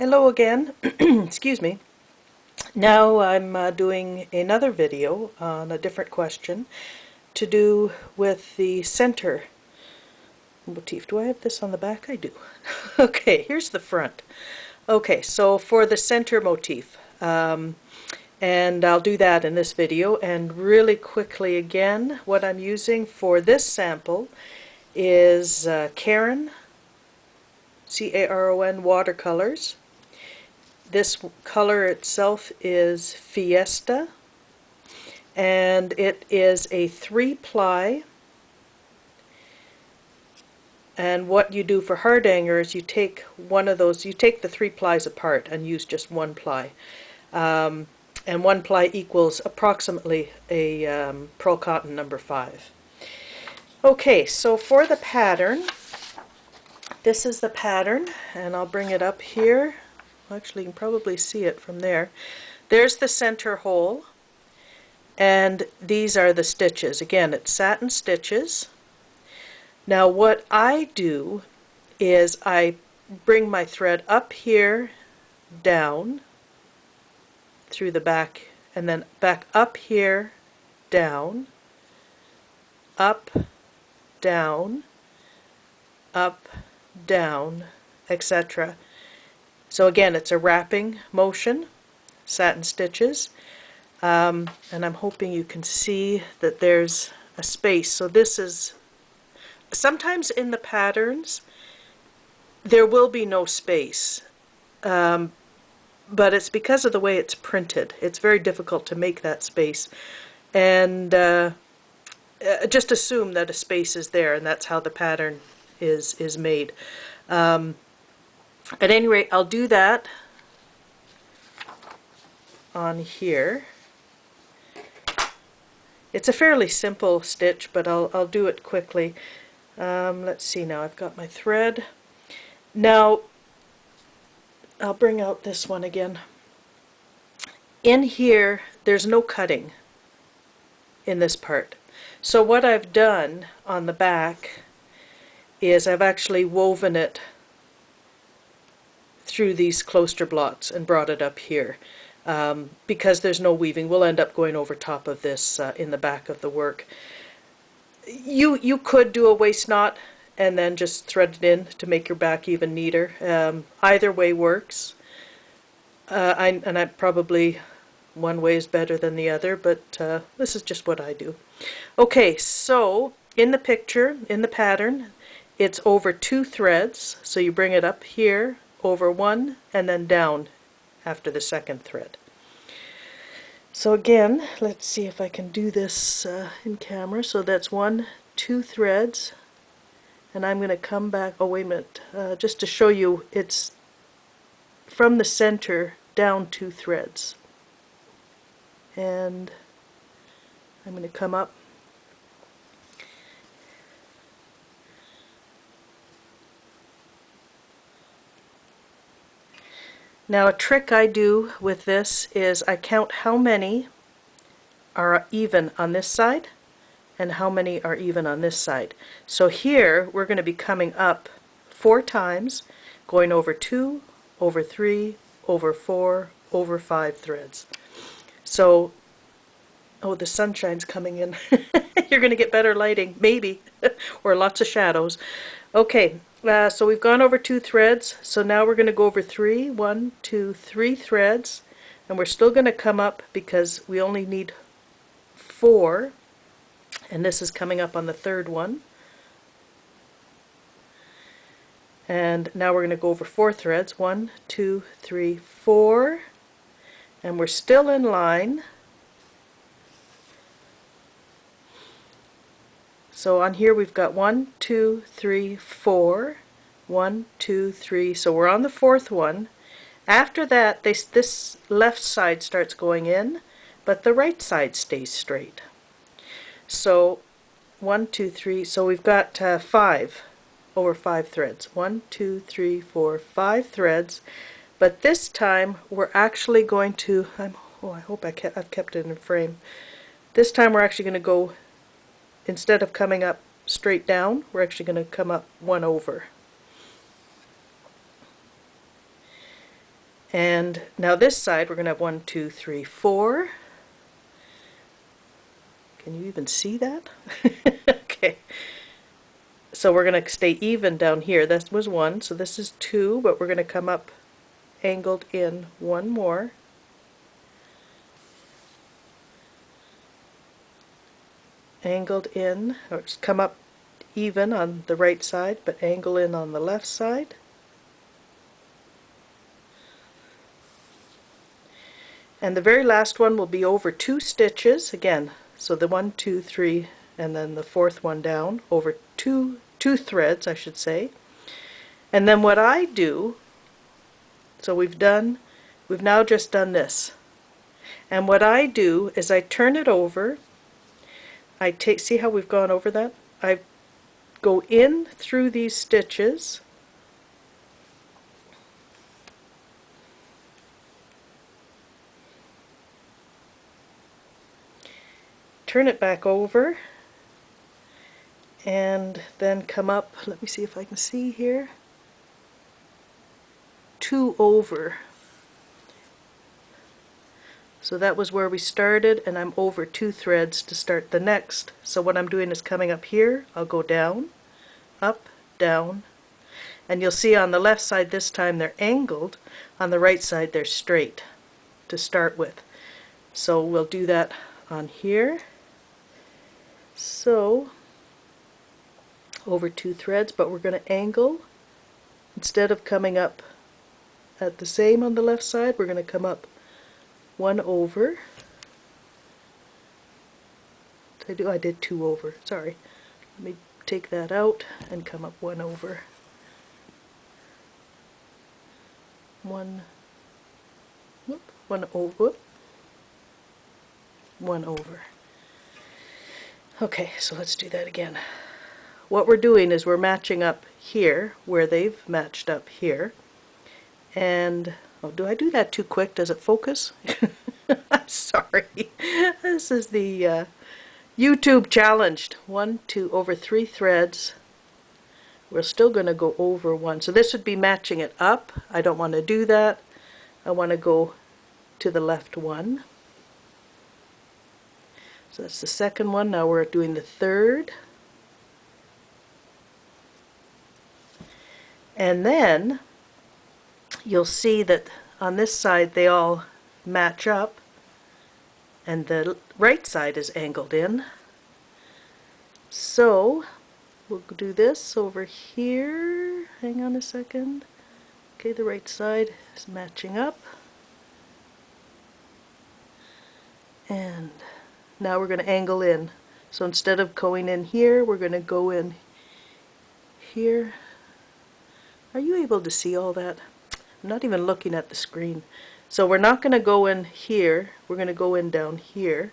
Hello again. Excuse me. Now I'm doing another video on a different question to do with the center motif. Do I have this on the back? I do. Okay, here's the front. Okay, so for the center motif, and I'll do that in this video. And really quickly again, what I'm using for this sample is Caron, C-A-R-O-N watercolors. This color itself is Fiesta, and it is a 3-ply. And what you do for Hardanger is you take one of those, you take the 3 plies apart and use just 1 ply. And 1 ply equals approximately a pearl cotton number 5. Okay, so for the pattern, this is the pattern, and I'll bring it up here. Actually, you can probably see it from there. There's the center hole, and these are the stitches. Again, it's satin stitches. Now what I do is I bring my thread up here, down, through the back, and then back up here, down, up, down, up, down, etc. So again, it's a wrapping motion, satin stitches, and I'm hoping you can see that there's a space. So this is, sometimes in the patterns there will be no space, but it's because of the way it's printed. It's very difficult to make that space, and just assume that a space is there, and that's how the pattern is made. At any rate, I'll do that on here. It's a fairly simple stitch, but I'll do it quickly. Let's see now, I've got my thread. Now, I'll bring out this one again. In here, there's no cutting in this part. So what I've done on the back is I've actually woven it through these closter blocks and brought it up here. Because there's no weaving, we'll end up going over top of this in the back of the work. You could do a waist knot and then just thread it in to make your back even neater. Either way works. I probably one way is better than the other, but this is just what I do. Okay, so in the picture, in the pattern, it's over 2 threads. So you bring it up here, over 1, and then down after the 2nd thread. So again, let's see if I can do this in camera. So that's 1, 2 threads, and I'm going to come back, oh wait a minute, just to show you, it's from the center down 2 threads. And I'm going to come up. Now a trick I do with this is I count how many are even on this side and how many are even on this side. So here we're going to be coming up 4 times, going over 2, over 3, over 4, over 5 threads. So, oh, the sunshine's coming in. You're going to get better lighting, maybe, or lots of shadows. Okay, so we've gone over 2 threads, so now we're going to go over 3, 1, 2, 3 threads, and we're still going to come up because we only need 4, and this is coming up on the 3rd one. And now we're going to go over 4 threads, 1, 2, 3, 4, and we're still in line. So on here we've got 1, 2, 3, 4, 1, 2, 3, so we're on the 4th one. After that, this left side starts going in, but the right side stays straight. So 1, 2, 3, so we've got 5, over 5 threads. 1, 2, 3, 4, 5 threads, but this time we're actually going to, oh, I hope I've kept it in frame. This time we're actually going to go, instead of coming up straight down, we're actually going to come up 1 over. And now this side we're going to have 1, 2, 3, 4. Can you even see that? Okay. So we're going to stay even down here. That was 1, so this is 2, but we're going to come up angled in 1 more. Angled in, or come up even on the right side, but angle in on the left side. And the very last one will be over 2 stitches again. So the 1, 2, 3, and then the 4th one down over two threads, I should say. And then what I do, so we've now just done this. And what I do is I turn it over. I take, see how we've gone over that? I go in through these stitches, turn it back over, and then come up, let me see if I can see here, 2 over. So that was where we started, and I'm over 2 threads to start the next. So what I'm doing is coming up here, I'll go down, up, down, and you'll see on the left side this time they're angled, on the right side they're straight to start with. So we'll do that on here. So over 2 threads, but we're going to angle. Instead of coming up at the same on the left side, we're going to come up 1 over. I did 2 over, sorry. Let me take that out and come up 1 over. 1 over. 1 over. Okay, so let's do that again. What we're doing is we're matching up here where they've matched up here. And oh, do I do that too quick? Does it focus? I'm sorry. This is the YouTube challenged. 1, 2, over 3 threads. We're still going to go over 1. So this would be matching it up. I don't want to do that. I want to go to the left 1. So that's the second one. Now we're doing the third. And then you'll see that on this side they all match up, and the right side is angled in. So we'll do this over here. Hang on a second. Okay, the right side is matching up. And now we're going to angle in. So instead of going in here, we're going to go in here. Are you able to see all that? I'm not even looking at the screen. So we're not going to go in here, we're going to go in down here,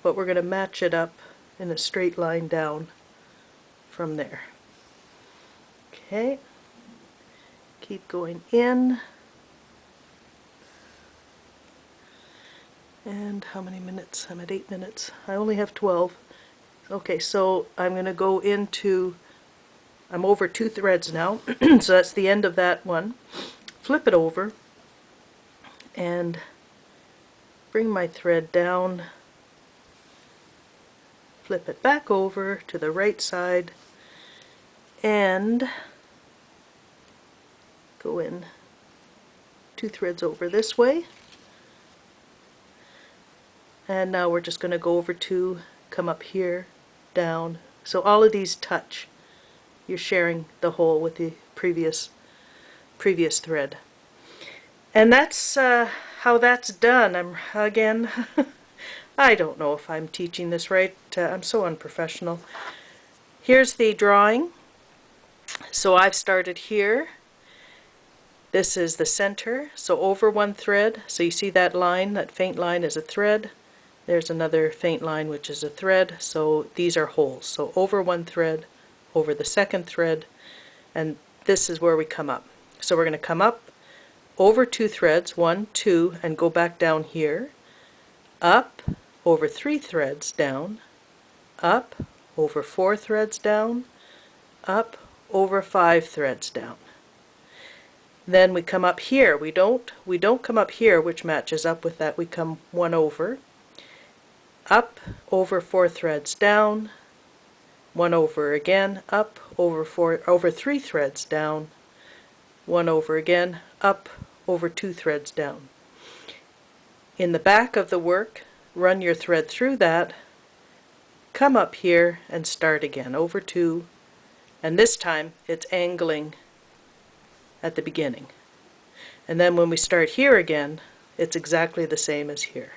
but we're going to match it up in a straight line down from there. Okay, keep going in. And how many minutes? I'm at 8 minutes. I only have 12. Okay, so I'm going to go into, I'm over 2 threads now, so that's the end of that one. Flip it over and bring my thread down, flip it back over to the right side, and go in 2 threads over this way. And now we're just going to go over 2, come up here, down. So all of these touch. You're sharing the hole with the previous thread. And that's how that's done. Again, I don't know if I'm teaching this right. I'm so unprofessional. Here's the drawing. So I've started here. This is the center. So over 1 thread. So you see that line, that faint line is a thread. There's another faint line which is a thread. So these are holes. So over 1 thread, over the second thread, and this is where we come up. So we're going to come up over 2 threads, 1, 2, and go back down here, up over 3 threads down, up over 4 threads down, up over 5 threads down. Then we come up here. We don't come up here, which matches up with that. We come one over, up, over 4 threads down, one over again, up, over 3 threads down, one over again, up, over 2 threads down. In the back of the work, run your thread through that, come up here and start again, over 2, and this time it's angling at the beginning. And then when we start here again, it's exactly the same as here.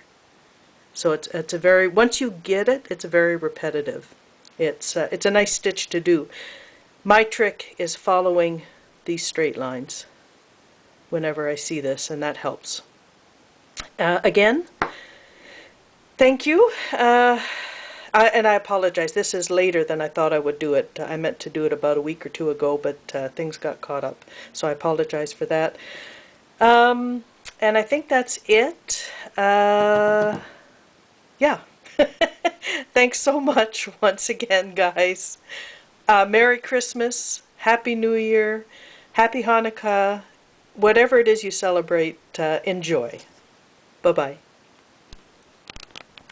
So it's a very, once you get it, it's a very repetitive. It's a nice stitch to do. My trick is following these straight lines whenever I see this, and that helps. Again, thank you. And I apologize. This is later than I thought I would do it. I meant to do it about a week or 2 ago, but things got caught up. So I apologize for that. And I think that's it. Yeah. Thanks so much once again, guys. Merry Christmas, Happy New Year, Happy Hanukkah, whatever it is you celebrate, enjoy. Bye-bye.